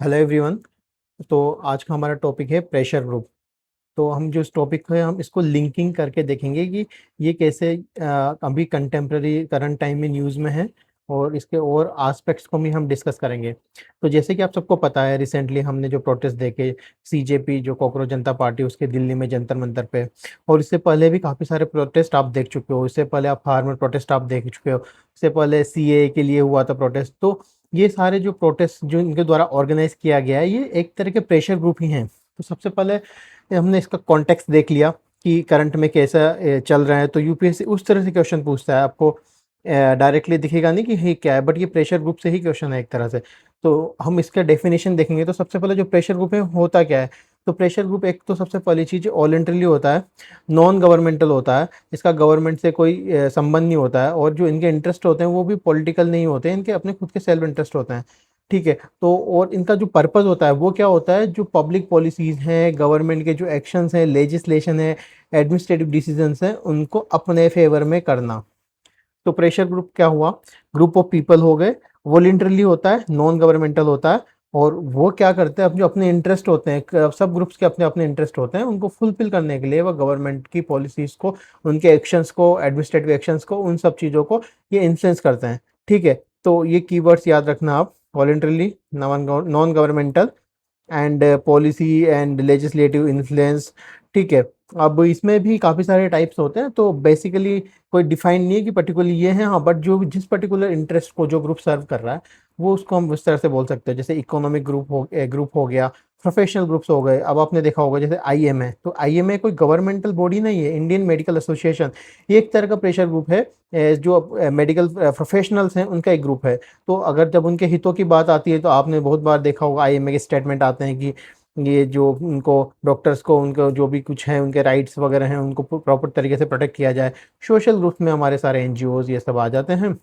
Hello everyone. तो आज का हमारा टॉपिक है प्रेशर ग्रुप। तो हम जो इस टॉपिक है हम इसको लिंकिंग करके देखेंगे कि ये कैसे अभी कंटेम्प्रेरी करंट टाइम में न्यूज़ में है, और इसके और एस्पेक्ट्स को भी हम डिस्कस करेंगे। तो जैसे कि आप सबको पता है, रिसेंटली हमने जो प्रोटेस्ट देखे, सीजेपी जो कॉकरोच जनता पार्टी उसके दिल्ली में जंतर मंतर पे, और इससे पहले भी काफ़ी सारे प्रोटेस्ट आप देख चुके हो। इससे पहले आप फार्मर प्रोटेस्ट आप देख चुके हो, इससे पहले सीए के लिए हुआ था प्रोटेस्ट। तो ये सारे जो प्रोटेस्ट जो इनके द्वारा ऑर्गेनाइज किया गया है, ये एक तरह के प्रेशर ग्रुप ही हैं। तो सबसे पहले हमने इसका कॉन्टेक्स्ट देख लिया कि करंट में कैसा चल रहा है। तो यूपीएससी उस तरह से क्वेश्चन पूछता है, आपको डायरेक्टली दिखेगा नहीं कि ये क्या है, बट ये प्रेशर ग्रुप से ही क्वेश्चन है एक तरह से। तो हम इसका डेफिनेशन देखेंगे। तो सबसे पहले जो प्रेशर ग्रुप है होता क्या है। तो प्रेशर ग्रुप एक तो सबसे पहली चीज़ वॉलंटरीली होता है, नॉन गवर्नमेंटल होता है, इसका गवर्नमेंट से कोई संबंध नहीं होता है, और जो इनके इंटरेस्ट होते हैं वो भी पॉलिटिकल नहीं होते हैं, इनके अपने खुद के सेल्फ इंटरेस्ट होते हैं। ठीक है। तो और इनका जो पर्पस होता है वो क्या होता है, जो पब्लिक पॉलिसीज हैं, गवर्नमेंट के जो एक्शंस हैं, लेजिस्लेशन है, एडमिनिस्ट्रेटिव डिसीजंस हैं, उनको अपने फेवर में करना। तो प्रेशर ग्रुप क्या हुआ, ग्रुप ऑफ पीपल हो गए, वॉलंटरली होता है, नॉन गवर्नमेंटल होता है, और वो क्या करते हैं, अब जो अपने इंटरेस्ट होते हैं, सब ग्रुप्स के अपने अपने इंटरेस्ट होते हैं, उनको फुलफिल करने के लिए वो गवर्नमेंट की पॉलिसीज को, उनके एक्शंस को, एडमिनिस्ट्रेटिव एक्शंस को, उन सब चीज़ों को ये इन्फ्लुएंस करते हैं। ठीक है। तो ये कीवर्ड्स याद रखना आप, voluntarily, non governmental, and policy and legislative influence. ठीक है। अब इसमें भी काफ़ी सारे टाइप्स होते हैं, तो बेसिकली कोई डिफाइन नहीं है कि पर्टिकुलरली ये है, हाँ, बट जो जिस पर्टिकुलर इंटरेस्ट को जो ग्रुप सर्व कर रहा है वो उसको हम उस तरह से बोल सकते हैं। जैसे इकोनॉमिक ग्रुप हो गया, प्रोफेशनल ग्रुप्स हो गए। अब आपने देखा होगा जैसे आईएमए, तो आईएमए कोई गवर्नमेंटल बॉडी नहीं है, इंडियन मेडिकल एसोसिएशन, ये एक तरह का प्रेशर ग्रुप है। जो मेडिकल प्रोफेशनल्स हैं उनका एक ग्रुप है। तो अगर जब उनके हितों की बात आती है, तो आपने बहुत बार देखा होगा आईएमए के स्टेटमेंट आते हैं कि ये जो उनको डॉक्टर्स को, उनको जो भी कुछ है, उनके राइट्स वगैरह हैं, उनको प्रॉपर तरीके से प्रोटेक्ट किया जाए। सोशल ग्रुप्स में हमारे सारे एनजीओज ये सब आ जाते हैं।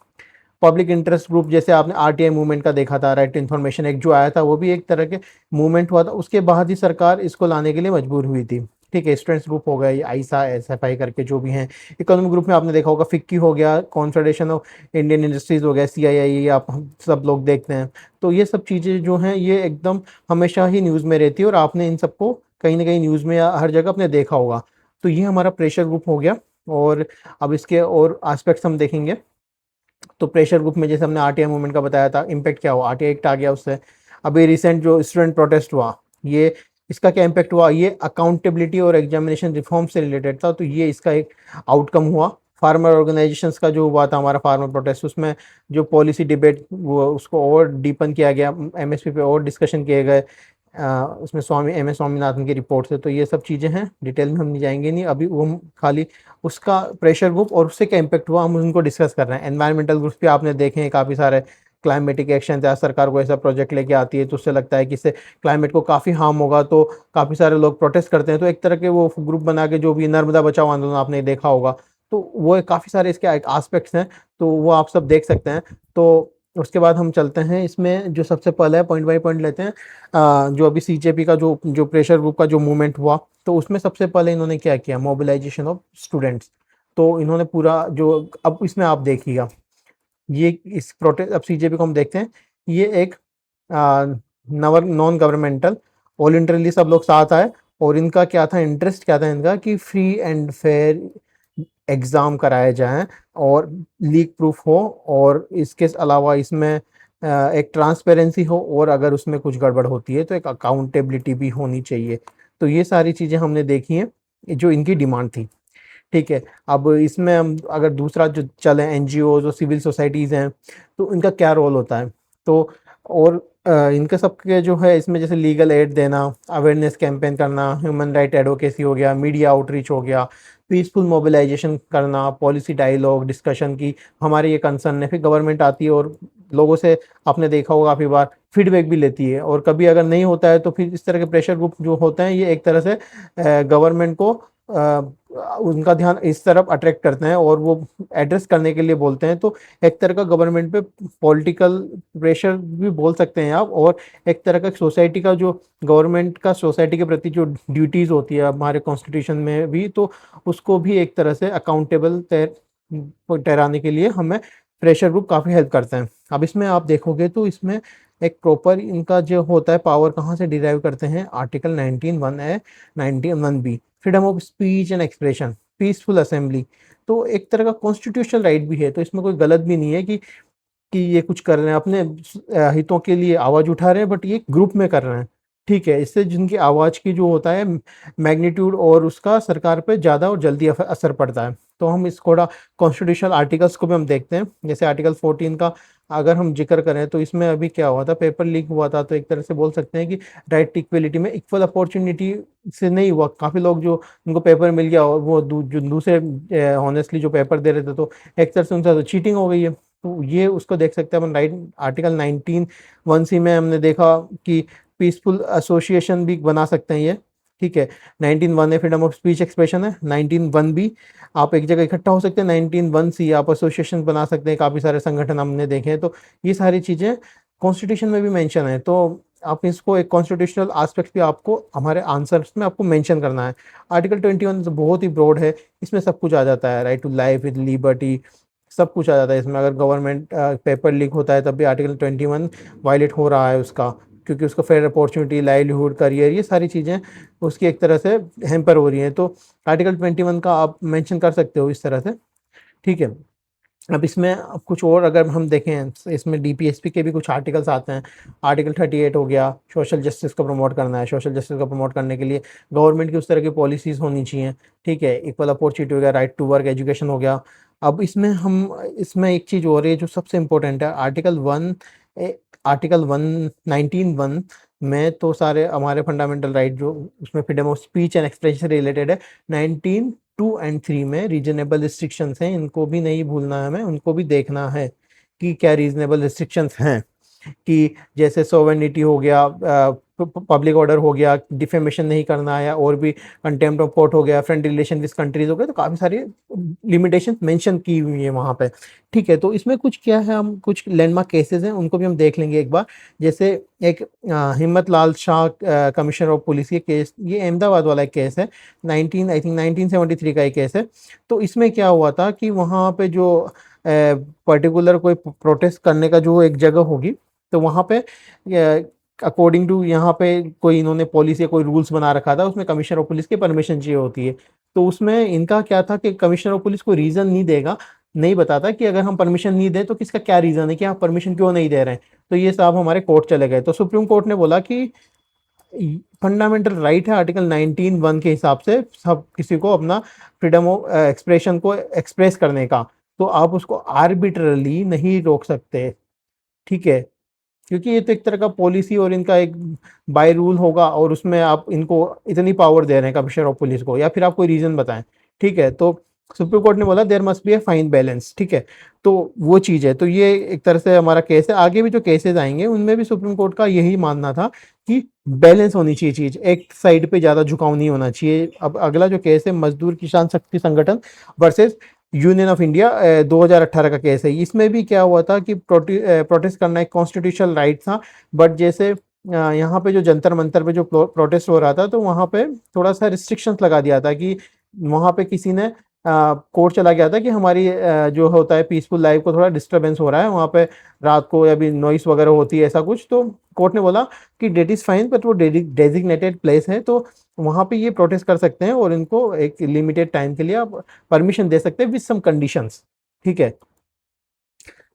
पब्लिक इंटरेस्ट ग्रुप, जैसे आपने आरटीआई मूवमेंट का देखा था, राइट टू इन्फॉर्मेशन एक जो आया था, वो भी एक तरह के मूवमेंट हुआ था, उसके बाद ही सरकार इसको लाने के लिए मजबूर हुई थी। ठीक है। स्टूडेंट्स ग्रुप हो गए, आईसा, एसएफआई करके जो भी हैं। इकोनॉमिक ग्रुप में आपने देखा होगा फिक्की हो गया, कॉन्फेडरेशन ऑफ इंडियन इंडस्ट्रीज हो गया, सीआईआई, आप हम सब लोग देखते हैं। तो ये सब चीज़ें जो हैं ये एकदम हमेशा ही न्यूज़ में रहती है, और आपने इन सबको कहीं ना कहीं न्यूज़ में या हर जगह आपने देखा होगा। तो ये हमारा प्रेशर ग्रुप हो गया। और अब इसके और एस्पेक्ट्स हम देखेंगे। तो प्रेशर ग्रुप में जैसे हमने आरटीआई मूवमेंट का बताया था, इम्पैक्ट क्या हुआ, आरटीआई एक्ट आ गया उससे। अभी रिसेंट जो स्टूडेंट प्रोटेस्ट हुआ, ये इसका क्या इम्पैक्ट हुआ, ये अकाउंटेबिलिटी और एग्जामिनेशन रिफॉर्म से रिलेटेड था, तो ये इसका एक आउटकम हुआ। फार्मर ऑर्गेनाइजेशंस का जो हुआ था हमारा फार्मर प्रोटेस्ट, उसमें जो पॉलिसी डिबेट वो उसको और डीपन किया गया, एमएसपी पे और डिस्कशन किए गए। उसमें स्वामी एम एस स्वामीनाथन की रिपोर्ट से। तो ये सब चीज़ें हैं, डिटेल में हम नहीं जाएंगे, नहीं अभी, वो हम खाली उसका प्रेशर ग्रुप और उससे क्या इम्पैक्ट हुआ हम उनको डिस्कस कर रहे हैं। एनवायरमेंटल ग्रुप्स भी आपने देखे हैं काफ़ी सारे, क्लाइमेटिक एक्शन, जहाँ सरकार को ऐसा प्रोजेक्ट लेके आती है तो उससे लगता है कि इससे क्लाइमेट को काफ़ी हार्म होगा, तो काफ़ी सारे लोग प्रोटेस्ट करते हैं। तो एक तरह के वो ग्रुप बना के, जो भी नर्मदा बचाओ आंदोलन आपने देखा होगा, तो वो काफ़ी सारे इसके एस्पेक्ट्स हैं, तो वो आप सब देख सकते हैं। तो उसके बाद हम चलते हैं इसमें, जो सबसे पहले है पॉइंट बाय पॉइंट लेते हैं। जो अभी सीजेपी का जो जो प्रेशर ग्रुप का जो मूवमेंट हुआ, तो उसमें सबसे पहले इन्होंने क्या किया, मोबिलाइजेशन ऑफ स्टूडेंट्स। तो इन्होंने पूरा जो, अब इसमें आप देखिएगा, ये इस प्रोटेस्ट, अब सीजेपी को हम देखते हैं, ये एक नवर नॉन गवर्नमेंटल, वॉलंटरीली सब लोग साथ आए, और इनका क्या था, इंटरेस्ट क्या था इनका, कि फ्री एंड फेयर एग्ज़ाम कराए जाएं और लीक प्रूफ हो, और इसके अलावा इसमें एक ट्रांसपेरेंसी हो, और अगर उसमें कुछ गड़बड़ होती है तो एक अकाउंटेबिलिटी भी होनी चाहिए। तो ये सारी चीज़ें हमने देखी हैं, जो इनकी डिमांड थी। ठीक है। अब इसमें हम अगर दूसरा जो चले, एनजीओ जो सिविल सोसाइटीज़ हैं, तो इनका क्या रोल होता है। तो और इनके सबके जो है इसमें, जैसे लीगल एड देना, अवेयरनेस कैंपेन करना, ह्यूमन राइट एडवोकेसी हो गया, मीडिया आउटरीच हो गया, पीसफुल मोबिलाइजेशन करना, पॉलिसी डायलॉग डिस्कशन की, हमारे ये कंसर्न है। फिर गवर्नमेंट आती है और लोगों से, आपने देखा होगा काफ़ी बार, फीडबैक भी लेती है, और कभी अगर नहीं होता है तो फिर इस तरह के प्रेशर ग्रुप जो होते हैं, ये एक तरह से गवर्नमेंट को उनका ध्यान इस तरफ अट्रैक्ट करते हैं, और वो एड्रेस करने के लिए बोलते हैं। तो एक तरह का गवर्नमेंट पे पॉलिटिकल प्रेशर भी बोल सकते हैं आप, और एक तरह का सोसाइटी का जो, गवर्नमेंट का सोसाइटी के प्रति जो ड्यूटीज़ होती है हमारे कॉन्स्टिट्यूशन में भी, तो उसको भी एक तरह से अकाउंटेबल ठहराने के लिए हमें प्रेशर ग्रुप काफ़ी हेल्प करते हैं। अब इसमें आप देखोगे तो इसमें एक प्रॉपर इनका जो होता है पावर कहाँ से डिराइव करते हैं, article 19(1)(a), 19(1)(b), freedom of speech and expression, peaceful assembly. तो एक तरह का कॉन्स्टिट्यूशनल राइट भी है, तो इसमें कोई गलत भी नहीं है कि ये कुछ कर रहे हैं अपने हितों के लिए आवाज़ उठा रहे हैं, बट ये ग्रुप में कर रहे हैं, ठीक है। इससे जिनकी आवाज़ की जो होता है मैग्नीट्यूड और उसका सरकार पे ज़्यादा और जल्दी असर पड़ता है। तो हम इस थोड़ा कॉन्स्टिट्यूशनल आर्टिकल्स को भी हम देखते हैं, जैसे आर्टिकल 14 का अगर हम जिक्र करें तो इसमें अभी क्या हुआ था, पेपर लीक हुआ था, तो एक तरह से बोल सकते हैं कि राइट टू इक्वलिटी में इक्वल अपॉर्चुनिटी से नहीं हुआ। काफ़ी लोग जो उनको पेपर मिल गया और वो जो दूसरे ऑनेस्टली जो पेपर दे रहे थे, तो एक तरह से उनसे तो चीटिंग हो गई है। तो ये उसको देख सकते हैं अपन राइट आर्टिकल 19(1)(c) में हमने देखा कि पीसफुल एसोसिएशन भी बना सकते हैं ये, ठीक है। 19(1)(a) freedom of speech expression है, 19(1)(b) आप एक जगह इकट्ठा हो सकते हैं, 19(1)(c) आप एसोसिएशन बना सकते हैं, काफ़ी सारे संगठन हमने देखे हैं। तो ये सारी चीज़ें कॉन्स्टिट्यूशन में भी मेंशन है, तो आप इसको एक कॉन्स्टिट्यूशनल एस्पेक्ट भी आपको हमारे आंसर्स में आपको मेंशन करना है। आर्टिकल 21 बहुत ही ब्रॉड है, इसमें सब कुछ आ जाता है, right to life with liberty, सब कुछ आ जाता है इसमें। अगर गवर्नमेंट पेपर लीक होता है तब भी आर्टिकल 21 वायलेट हो रहा है उसका, क्योंकि उसका फेयर अपॉर्चुनिटी, लाइवलीहुड, करियर, ये सारी चीज़ें उसकी एक तरह से हैम्पर हो रही हैं। तो आर्टिकल 21 का आप मेंशन कर सकते हो इस तरह से, ठीक है। अब इसमें अब कुछ और अगर हम देखें, इसमें डीपीएसपी के भी कुछ आर्टिकल्स आते हैं। आर्टिकल 38 हो गया, सोशल जस्टिस को प्रमोट करना है। सोशल जस्टिस को प्रमोट करने के लिए गवर्नमेंट की उस तरह की पॉलिसीज़ होनी चाहिए, ठीक है। इक्वल अपॉर्चुनिटी हो गया, राइट टू वर्क, एजुकेशन हो गया। अब इसमें एक चीज़ और है जो सबसे इम्पोर्टेंट है, आर्टिकल 19(1) में तो सारे हमारे फंडामेंटल राइट जो उसमें freedom of speech and expression से रिलेटेड है। 19(2) एंड 3 में रीजनेबल रिस्ट्रिक्शंस हैं, इनको भी नहीं भूलना है हमें, उनको भी देखना है कि क्या रीजनेबल रिस्ट्रिक्शंस हैं। कि जैसे सोवेनिटी हो गया, पब्लिक ऑर्डर हो गया, डिफेमेशन नहीं करना है, और भी कंटेम्प्ट ऑफ कोर्ट हो गया, फ्रेंडली रिलेशन विद कंट्रीज हो गया। तो काफ़ी सारी लिमिटेशन मेंशन की हुई है वहाँ पे, ठीक है। तो इसमें कुछ क्या है, हम कुछ लैंडमार्क केसेस हैं उनको भी हम देख लेंगे एक बार। जैसे एक हिम्मत Lal Shah commissioner of police के केस, ये अहमदाबाद वाला एक केस है, 1973 का एक केस है। तो इसमें क्या हुआ था कि वहाँ पे जो पर्टिकुलर कोई प्रोटेस्ट करने का जो एक जगह होगी, तो वहाँ पे अकॉर्डिंग टू यहाँ पे कोई इन्होंने पॉलिसी या कोई रूल्स बना रखा था, उसमें कमिश्नर ऑफ पुलिस की परमिशन चाहिए होती है। तो उसमें इनका क्या था कि कमिश्नर ऑफ पुलिस को रीज़न नहीं देगा, नहीं बताता कि अगर हम परमिशन नहीं दें तो किसका क्या रीज़न है, कि आप परमिशन क्यों नहीं दे रहे हैं। तो ये साहब हमारे कोर्ट चले गए, तो सुप्रीम कोर्ट ने बोला कि फंडामेंटल राइट है आर्टिकल 19(1) के हिसाब से सब किसी को अपना फ्रीडम ऑफ एक्सप्रेशन को एक्सप्रेस करने का, तो आप उसको आर्बिट्रली नहीं रोक सकते, ठीक है। क्योंकि ये तो एक तरह का पॉलिसी और इनका एक बाय रूल होगा, और उसमें आप इनको इतनी पावर दे रहे हैं कमिश्नर ऑफ पुलिस को, या फिर आप कोई रीजन बताएं, ठीक है। तो सुप्रीम कोर्ट ने बोला there must be a fine balance, ठीक है। तो वो चीज़ है, तो ये एक तरह से हमारा केस है। आगे भी जो केसेस आएंगे उनमें भी सुप्रीम कोर्ट का यही मानना था कि बैलेंस होनी चाहिए चीज़, एक साइड पे ज़्यादा झुकाव नहीं होना चाहिए। अब अगला जो केस है, मजदूर किसान शक्ति संगठन वर्सेस यूनियन ऑफ इंडिया, 2018 का केस है। इसमें भी क्या हुआ था कि प्रोटेस्ट करना एक कॉन्स्टिट्यूशनल राइट था, बट जैसे यहाँ पे जो जंतर मंतर पे जो प्रोटेस्ट हो रहा था, तो वहाँ पे थोड़ा सा रिस्ट्रिक्शंस लगा दिया था कि वहाँ पे किसी ने कोर्ट चला गया था कि हमारी जो होता है पीसफुल लाइफ को थोड़ा डिस्टरबेंस हो रहा है वहाँ पे, रात को या भी नॉइस वगैरह होती है, ऐसा कुछ। तो कोर्ट ने बोला कि डेट इज़ फाइन, बट वो डेजिग्नेटेड प्लेस है, तो वहाँ पे ये प्रोटेस्ट कर सकते हैं, और इनको एक लिमिटेड टाइम के लिए आप परमिशन दे सकते हैं विद सम कंडीशंस, ठीक है।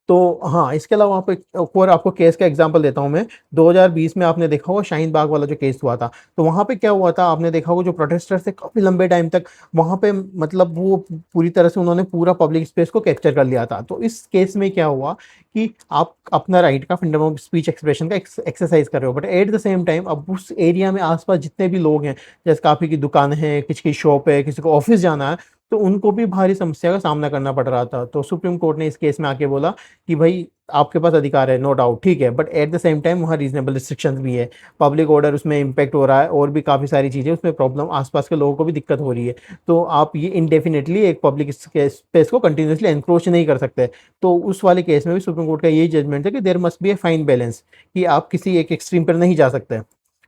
तो हाँ, इसके अलावा आपको एक और आपको केस का एग्जांपल देता हूँ मैं। 2020 में आपने देखा होगा शाहीन बाग वाला जो केस हुआ था, तो वहाँ पे क्या हुआ था, आपने देखा होगा जो प्रोटेस्टर्स थे काफ़ी लंबे टाइम तक वहाँ पे, मतलब वो पूरी तरह से उन्होंने पूरा पब्लिक स्पेस को कैप्चर कर लिया था। तो इस केस में क्या हुआ कि आप अपना राइट का, फ्रीडम ऑफ स्पीच एक्सप्रेशन का एक्सरसाइज कर रहे हो, but at the same time अब उस एरिया में आसपास जितने भी लोग हैं, जैसे काफ़ी की दुकान है, किसी की शॉप है, किसी को ऑफिस जाना है, तो उनको भी भारी समस्या का सामना करना पड़ रहा था। तो सुप्रीम कोर्ट ने इस केस में आके बोला कि भाई आपके पास अधिकार है, नो डाउट, ठीक है, but at the same time वहाँ रीजनेबल रिस्ट्रिक्शंस भी है, पब्लिक ऑर्डर उसमें इम्पैक्ट हो रहा है, और भी काफ़ी सारी चीज़ें उसमें प्रॉब्लम, आसपास के लोगों को भी दिक्कत हो रही है। तो आप ये इनडेफिनेटली एक पब्लिक स्पेस को कंटिन्यूसली एनक्रोच नहीं कर सकते। तो उस वाले केस में भी सुप्रीम कोर्ट का यही जजमेंट है कि there must be a fine balance, कि आप किसी एक एक्सट्रीम पर नहीं जा सकते,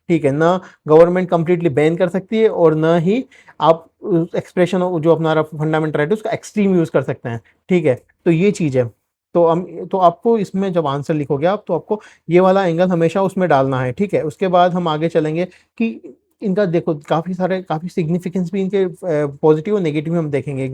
ठीक है ना। गवर्नमेंट कंप्लीटली बैन कर सकती है, और ना ही आप एक्सप्रेशन जो अपना फंडामेंटल राइट है उसका एक्सट्रीम यूज़ कर सकते हैं, ठीक है। तो ये चीज़ है। तो हम तो आपको इसमें जब आंसर लिखोगे आप, तो आपको ये वाला एंगल हमेशा उसमें डालना है, ठीक है। उसके बाद हम आगे चलेंगे कि इनका देखो काफ़ी सिग्निफिकेंस भी इनके पॉजिटिव और नेगेटिव हम देखेंगे।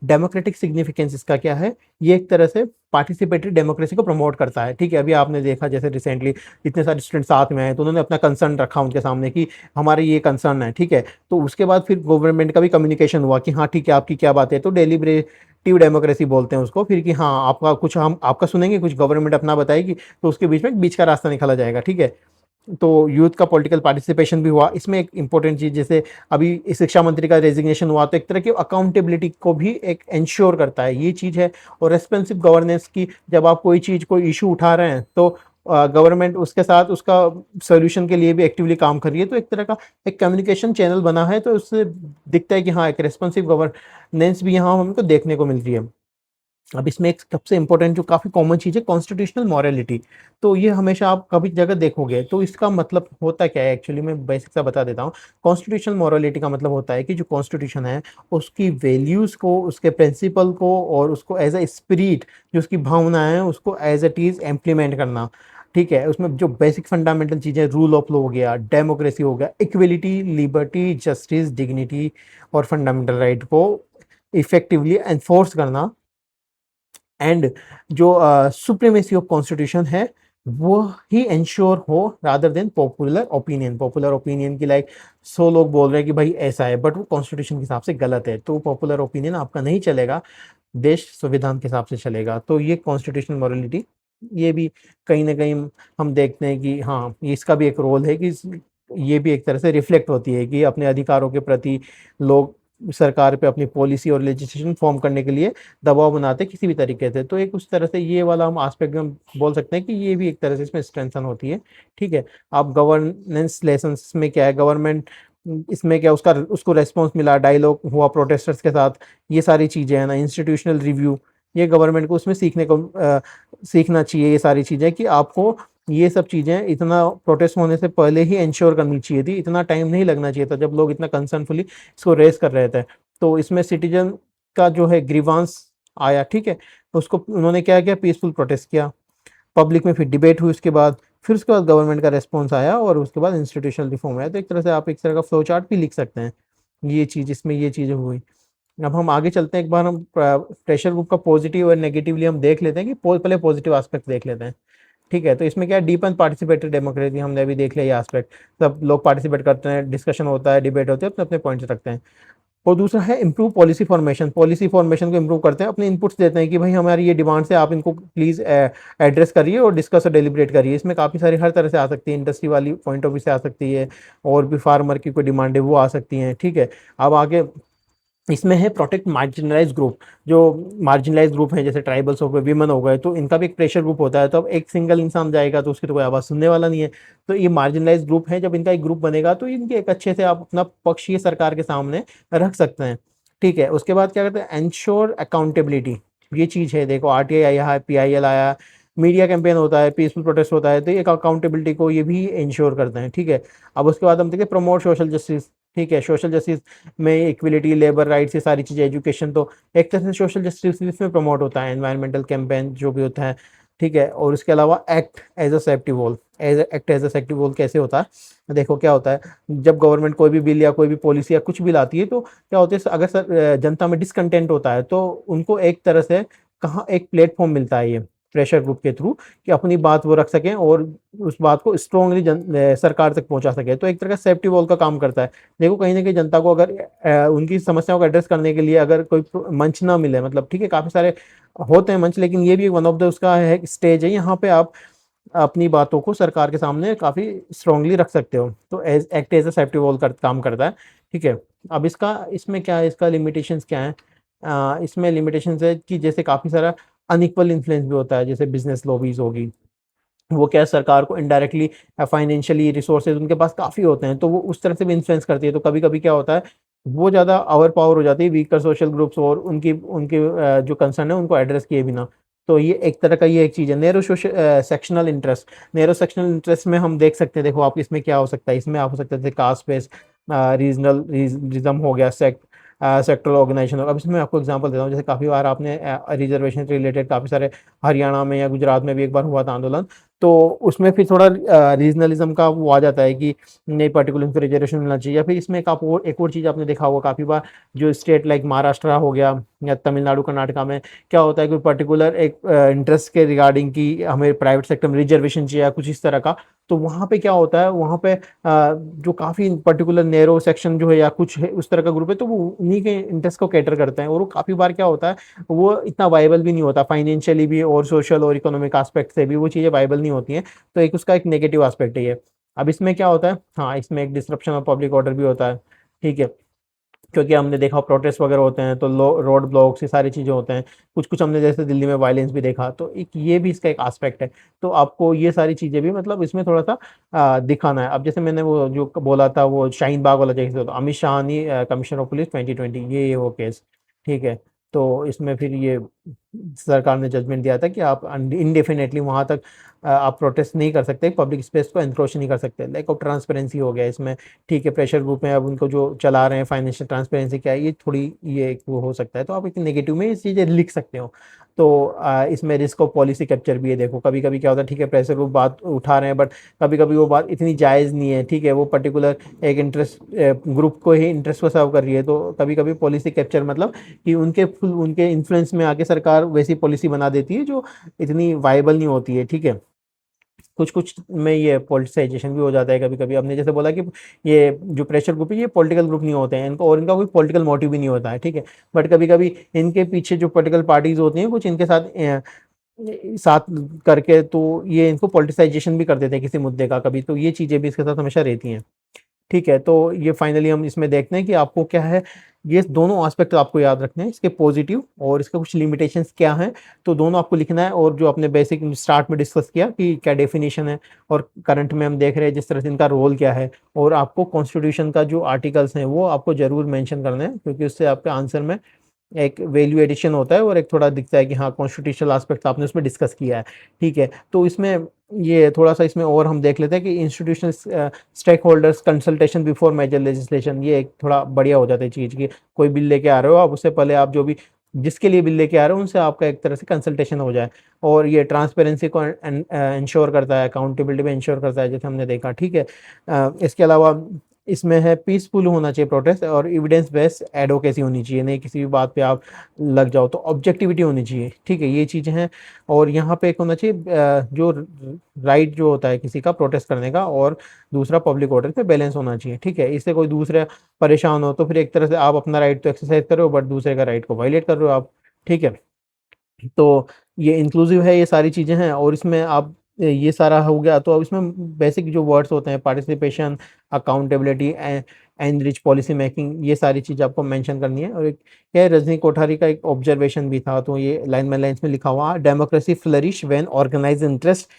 डेमोक्रेटिक सिग्निफिकेंस इसका क्या है, ये एक तरह से पार्टिसिपेटरी डेमोक्रेसी को प्रमोट करता है, ठीक है। अभी आपने देखा जैसे रिसेंटली इतने सारे स्टूडेंट साथ में आए, तो उन्होंने अपना कंसर्न रखा उनके सामने कि हमारे ये कंसर्न है, ठीक है। तो उसके बाद फिर गवर्नमेंट का भी कम्युनिकेशन हुआ कि हाँ ठीक है, आपकी क्या बात है, तो डेलीब्रेटिव डेमोक्रेसी बोलते हैं उसको फिर, कि हाँ आपका कुछ हम आपका सुनेंगे, कुछ गवर्नमेंट अपना बताएगी, तो उसके बीच में बीच का रास्ता निकाला जाएगा, ठीक है। तो यूथ का पॉलिटिकल पार्टिसिपेशन भी हुआ। इसमें एक इंपॉर्टेंट चीज़, जैसे अभी शिक्षा मंत्री का रेजिग्नेशन हुआ, तो एक तरह की अकाउंटेबिलिटी को भी एक इंश्योर करता है, ये चीज़ है। और रेस्पॉन्सिव गवर्नेंस की, जब आप कोई इशू उठा रहे हैं, तो गवर्नमेंट उसके साथ उसका सोल्यूशन के लिए भी एक्टिवली काम कर रही है, तो एक तरह का एक कम्युनिकेशन चैनल बना है, तो उससे दिखता है कि हाँ एक रेस्पॉन्सिव गवर्नेंस भी यहाँ हमको देखने को मिल रही है। अब इसमें एक सबसे इंपॉर्टेंट जो काफ़ी कॉमन चीज़ है, कॉन्स्टिट्यूशनल मॉरलिटी। तो ये हमेशा आप कभी जगह देखोगे, तो इसका मतलब होता क्या है, एक्चुअली मैं बेसिक सा बता देता हूँ। कॉन्स्टिट्यूशनल मॉरलिटी का मतलब होता है कि जो कॉन्स्टिट्यूशन है, उसकी वैल्यूज़ को, उसके प्रिंसिपल को, और उसको एज अ स्पिरिट, जो उसकी भावनाएं हैं, उसको एज इट इज़ इम्प्लीमेंट करना, ठीक है। उसमें जो बेसिक फंडामेंटल चीज़ें, रूल ऑफ लॉ हो गया, डेमोक्रेसी हो गया, इक्वलिटी, लिबर्टी, जस्टिस, डिग्निटी और फंडामेंटल राइट को इफेक्टिवली एनफोर्स करना, एंड जो सुप्रीमेसी ऑफ कॉन्स्टिट्यूशन है, वो ही इंश्योर हो, रादर देन पॉपुलर ओपिनियन की, लाइक 100 लोग बोल रहे हैं कि भाई ऐसा है, बट वो कॉन्स्टिट्यूशन के हिसाब से गलत है, तो पॉपुलर ओपिनियन आपका नहीं चलेगा, देश संविधान के हिसाब से चलेगा। तो ये कॉन्स्टिट्यूशनल मॉरलिटी, ये भी कहीं ना कहीं हम देखते हैं कि हाँ ये इसका भी एक रोल है कि ये भी एक तरह से रिफ्लेक्ट होती है कि अपने अधिकारों के प्रति लोग सरकार पे अपनी पॉलिसी और लेजिस्लेशन फॉर्म करने के लिए दबाव बनाते हैं किसी भी तरीके से। तो एक उस तरह से ये वाला हम एस्पेक्ट हम बोल सकते हैं कि ये भी एक तरह से इसमें स्ट्रेंथन होती है, ठीक है। अब गवर्नेंस लेसन्स में क्या है, गवर्नमेंट इसमें क्या, उसको रेस्पॉन्स मिला, डायलॉग हुआ प्रोटेस्टर्स के साथ, ये सारी चीज़ें हैं ना, इंस्टीट्यूशनल रिव्यू, ये गवर्नमेंट को उसमें सीखना चाहिए, ये सारी चीज़ें कि आपको ये सब चीज़ें इतना प्रोटेस्ट होने से पहले ही इंश्योर करनी चाहिए थी, इतना टाइम नहीं लगना चाहिए था जब लोग इतना कंसर्नफुली इसको रेस कर रहे थे। तो इसमें सिटीजन का जो है ग्रीवांस आया, ठीक है, तो उसको उन्होंने क्या किया, पीसफुल प्रोटेस्ट किया, पब्लिक में फिर डिबेट हुई उसके बाद, फिर उसके बाद गवर्नमेंट का रेस्पॉन्स आया, और उसके बाद इंस्टीट्यूशनल रिफॉर्म आया। तो एक तरह से आप एक तरह का फ्लो चार्ट भी लिख सकते हैं, ये चीज़ इसमें ये चीज़ें हुई। अब हम आगे चलते हैं, एक बार हम प्रेशर ग्रुप का पॉजिटिव और नेगेटिवली हम देख लेते हैं कि पहले पॉजिटिव एस्पेक्ट देख लेते हैं, ठीक है। तो इसमें क्या है, डीप एंड पार्टिसिपेटरी डेमोक्रेसी, हमने अभी देख लिया ये एस्पेक्ट, सब लोग पार्टिसिपेट करते हैं, डिस्कशन होता है, डिबेट होती है, अपने अपने पॉइंट्स रखते हैं। और दूसरा है improve policy formation, policy formation को इम्प्रूव करते हैं, अपने इनपुट्स देते हैं कि भाई हमारी ये डिमांड्स है, आप इनको प्लीज़ एड्रेस करिए और डिस्कस और डेलिब्रेट करिए। इसमें काफ़ी सारी हर तरह से आ सकती है, इंडस्ट्री वाली पॉइंट ऑफ व्यू से आ सकती है, और भी फार्मर की कोई डिमांड है वो आ सकती हैं, ठीक है। अब आगे इसमें है प्रोटेक्ट मार्जिनलाइज ग्रुप, जो मार्जिनलाइज ग्रुप हैं, जैसे ट्राइबल्स हो गए, विमेन हो गए, तो इनका भी एक प्रेशर ग्रुप होता है। तो अब एक सिंगल इंसान जाएगा तो उसकी तो कोई आवाज़ सुनने वाला नहीं है, तो ये मार्जिनलाइज ग्रुप है, जब इनका एक ग्रुप बनेगा तो इनके एक अच्छे से आप अपना पक्ष ये सरकार के सामने रख सकते हैं, ठीक है। उसके बाद क्या कहते हैं, एंश्योर अकाउंटेबिलिटी, ये चीज़ है, देखो आरटीआई आया है, पीआईएल आया, मीडिया कैंपेन होता है, पीसफुल प्रोटेस्ट होता है, तो एक अकाउंटेबिलिटी को ये भी इंश्योर करते हैं, ठीक है। अब उसके बाद हम देखते हैं प्रमोट सोशल जस्टिस, ठीक है। सोशल जस्टिस में इक्वलिटी, लेबर राइट्स, ये सारी चीज़ें, एजुकेशन, तो एक तरह से सोशल जस्टिस इसमें प्रमोट होता है, एनवायरमेंटल कैंपेन जो भी होता है, ठीक है। और इसके अलावा act as a safety wall, as a safety wall कैसे होता है, देखो क्या होता है, जब गवर्नमेंट कोई भी बिल या कोई भी पॉलिसी या कुछ भी लाती है, तो क्या होता है, अगर जनता में डिसकंटेंट होता है, तो उनको एक तरह से कहाँ एक प्लेटफॉर्म मिलता है ये प्रेशर ग्रुप के थ्रू, कि अपनी बात वो रख सकें और उस बात को स्ट्रॉन्गली सरकार तक पहुंचा सके। तो एक तरह का सेफ्टी वॉल का काम करता है। देखो कहीं ना कहीं जनता को अगर उनकी समस्याओं को एड्रेस करने के लिए अगर कोई मंच ना मिले, मतलब ठीक है काफ़ी सारे होते हैं मंच, लेकिन ये भी वन ऑफ द उसका है स्टेज है, यहाँ पे आप अपनी बातों को सरकार के सामने काफ़ी स्ट्रांगली रख सकते हो। तो as act as a safety wall काम करता है, ठीक है। अब इसमें क्या है, इसका लिमिटेशंस क्या है, इसमें लिमिटेशंस है कि जैसे काफ़ी सारा अनइक्वल इन्फ्लुएंस भी होता है, जैसे बिजनेस लॉबीज होगी, वो क्या है, सरकार को इनडायरेक्टली फाइनेंशियली रिसोर्सेज उनके पास काफ़ी होते हैं, तो वो उस तरह से भी इन्फ्लुएंस करती है। तो कभी कभी क्या होता है, वो ज़्यादा ओवर पावर हो जाती है वीकर सोशल ग्रुप्स, और उनकी उनके जो कंसर्न है उनको एड्रेस किए बिना। तो ये एक तरह का ये एक चीज़ है, narrow social sectional interest. Narrow sectional interest में हम देख सकते हैं, देखो आप इसमें क्या हो सकता है, इसमें आप हो सकते थे कास्ट बेस्ड रीजनल रिज्म हो गया, सेक्ट सेक्टरल ऑर्गेनाइजेशन होगा। अब इसमें आपको एग्जांपल देता हूँ, जैसे काफ़ी बार आपने रिजर्वेशन से रिलेटेड काफ़ी सारे हरियाणा में या गुजरात में भी एक बार हुआ था आंदोलन, तो उसमें फिर थोड़ा रीजनलिज्म का वो आ जाता है कि नहीं पर्टिकुलर उनको रिजर्वेशन मिलना चाहिए। या फिर इसमें एक और चीज़ आपने देखा होगा काफ़ी बार, जो स्टेट लाइक महाराष्ट्र हो गया या तमिलनाडु कर्नाटका में क्या होता है कि पर्टिकुलर एक इंटरेस्ट के रिगार्डिंग की हमें प्राइवेट सेक्टर में रिजर्वेशन चाहिए या कुछ इस तरह का, तो वहाँ पे क्या होता है, वहाँ पे जो काफ़ी पर्टिकुलर नैरो सेक्शन जो है या कुछ है उस तरह का ग्रुप है, तो वो उन्हीं के इंटरेस्ट को कैटर करते हैं, और वो काफ़ी बार क्या होता है वो इतना वायबल भी नहीं होता फाइनेंशियली भी, और सोशल और इकोनॉमिक एस्पेक्ट से भी वो चीज़ें वायबल नहीं होती हैं। तो एक उसका एक नेगेटिव एस्पेक्ट है ये। अब इसमें क्या होता है, हाँ इसमें एक डिसरप्शन ऑफ पब्लिक ऑर्डर भी होता है, ठीक है, क्योंकि हमने देखा प्रोटेस्ट वगैरह होते हैं तो रोड ब्लॉक्स, ये सारी चीज़ें होते हैं, कुछ कुछ हमने जैसे दिल्ली में वायलेंस भी देखा, तो एक ये भी इसका एक एस्पेक्ट है। तो आपको ये सारी चीज़ें भी मतलब इसमें थोड़ा सा दिखाना है। अब जैसे मैंने वो जो बोला था वो शाहीन बाग वाला केस, तो Amit Shahani commissioner of police 2020, ये वो केस, ठीक है। तो इसमें फिर ये सरकार ने जजमेंट दिया था कि आप इनडेफिनेटली वहाँ तक आप प्रोटेस्ट नहीं कर सकते, पब्लिक स्पेस को एनक्रोच नहीं कर सकते, लैक ऑफ ट्रांसपेरेंसी हो गया इसमें, ठीक है। प्रेशर ग्रुप में अब उनको जो चला रहे हैं फाइनेंशियल ट्रांसपेरेंसी क्या है, ये थोड़ी ये एक वो हो सकता है, तो आप एक नेगेटिव में ये चीज़ें लिख सकते हो। तो इसमें रिस्क ऑफ पॉलिसी कैप्चर भी है। देखो कभी कभी क्या होता है, ठीक है प्रेशर ग्रुप बात उठा रहे हैं, बट कभी कभी वो बात इतनी जायज़ नहीं है, ठीक है, वो पर्टिकुलर एक इंटरेस्ट ग्रुप को ही इंटरेस्ट को सर्व कर रही है, तो कभी कभी पॉलिसी कैप्चर मतलब कि उनके इन्फ्लुएंस में आके सरकार वैसी पॉलिसी बना देती है जो इतनी वायबल नहीं होती है, ठीक है। कुछ कुछ में ये पॉलिटिसाइजेशन भी हो जाता है कभी कभी। हमने जैसे बोला कि ये जो प्रेशर ग्रुप है ये पॉलिटिकल ग्रुप नहीं होते हैं, इनको और इनका कोई पॉलिटिकल मोटिव भी नहीं होता है, ठीक है। बट कभी कभी इनके पीछे जो पॉलिटिकल पार्टीज होती हैं कुछ इनके साथ करके तो ये इनको पॉलिटिसाइजेशन भी कर देते हैं किसी मुद्दे का कभी, तो ये चीज़ें भी इसके साथ हमेशा रहती हैं, ठीक है। तो ये फाइनली हम इसमें देखते हैं कि आपको क्या है, ये दोनों एस्पेक्ट आपको याद रखने हैं, इसके पॉजिटिव और इसके कुछ लिमिटेशंस क्या हैं, तो दोनों आपको लिखना है। और जो आपने बेसिक स्टार्ट में डिस्कस किया कि क्या डेफिनेशन है, और करंट में हम देख रहे हैं जिस तरह से इनका रोल क्या है, और आपको कॉन्स्टिट्यूशन का जो आर्टिकल्स हैं वो आपको जरूर मेंशन करना है, क्योंकि उससे आपके आंसर में एक वैल्यू एडिशन होता है और एक थोड़ा दिखता है कि हाँ कॉन्स्टिट्यूशनल एस्पेक्ट आपने उसमें डिस्कस किया है, ठीक है। तो इसमें ये थोड़ा सा इसमें और हम देख लेते हैं कि institutional stake holders consultation before major legislation, ये एक थोड़ा बढ़िया हो जाता है चीज़ की। कोई बिल लेके आ रहे हो आप, उससे पहले आप जो भी जिसके लिए बिल लेके आ रहे हो उनसे आपका एक तरह से कंसल्टेशन हो जाए, और ये ट्रांसपेरेंसी को इंश्योर करता है, अकाउंटेबिलिटी में इंश्योर करता है, जैसे हमने देखा, ठीक है। इसके अलावा इसमें है पीसफुल होना चाहिए प्रोटेस्ट, और एविडेंस बेस्ड एडवोकेसी होनी चाहिए, नहीं किसी भी बात पे आप लग जाओ, तो ऑब्जेक्टिविटी होनी चाहिए, ठीक है, ये चीज़ें हैं। और यहाँ पे एक होना चाहिए जो राइट जो होता है किसी का प्रोटेस्ट करने का, और दूसरा पब्लिक ऑर्डर पे बैलेंस होना चाहिए, ठीक है। इससे कोई दूसरे परेशान हो तो फिर एक तरह से आप अपना राइट तो एक्सरसाइज कर रहे हो, बट दूसरे का राइट को वायलेट कर रहे हो आप, ठीक है। तो ये इंक्लूसिव है, ये सारी चीज़ें हैं, और इसमें आप ये सारा हो गया, तो अब इसमें बेसिक जो वर्ड्स होते हैं participation, accountability and rich policy making, ये सारी चीज़ आपको मेंशन करनी है। और एक क्या है, रजनी कोठारी का एक ऑब्जर्वेशन भी था, तो ये लाइन बाय लाइन्स में लिखा हुआ, democracy flourish when organised interest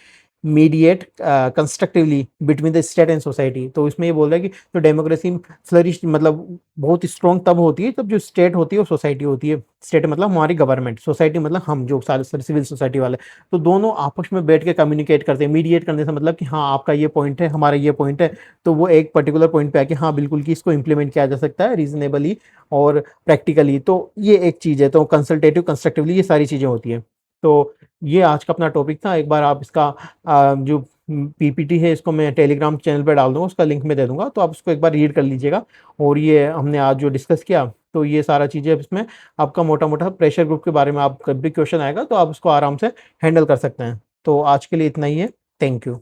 mediate constructively between the state and society. तो इसमें ये बोल रहा है कि जो डेमोक्रेसी फ्लरिश मतलब बहुत स्ट्रॉन्ग तब होती है जब जो स्टेट होती है और सोसाइटी होती है, स्टेट मतलब हमारी गवर्नमेंट, सोसाइटी मतलब हम जो सारे सिविल सोसाइटी वाले, तो दोनों आपस में बैठ के कम्युनिकेट करते हैं। मीडिएट करने से मतलब कि हाँ आपका ये पॉइंट है, हमारा ये पॉइंट है, तो वो एक पर्टिकुलर पॉइंट पे आके हाँ बिल्कुल कि इसको इंप्लीमेंट किया जा सकता है रीजनेबली और प्रैक्टिकली, तो ये एक चीज़ है। तो कंसल्टेटिव कंस्ट्रक्टिवली ये सारी चीज़ें होती हैं। तो ये आज का अपना टॉपिक था। एक बार आप इसका जो पीपीटी है इसको मैं टेलीग्राम चैनल पे डाल दूंगा, उसका लिंक मैं दे दूंगा, तो आप उसको एक बार रीड कर लीजिएगा। और ये हमने आज जो डिस्कस किया, तो ये सारा चीज़ें इसमें आपका मोटा मोटा प्रेशर ग्रुप के बारे में आप कभी भी क्वेश्चन आएगा तो आप उसको आराम से हैंडल कर सकते हैं। तो आज के लिए इतना ही है। Thank you.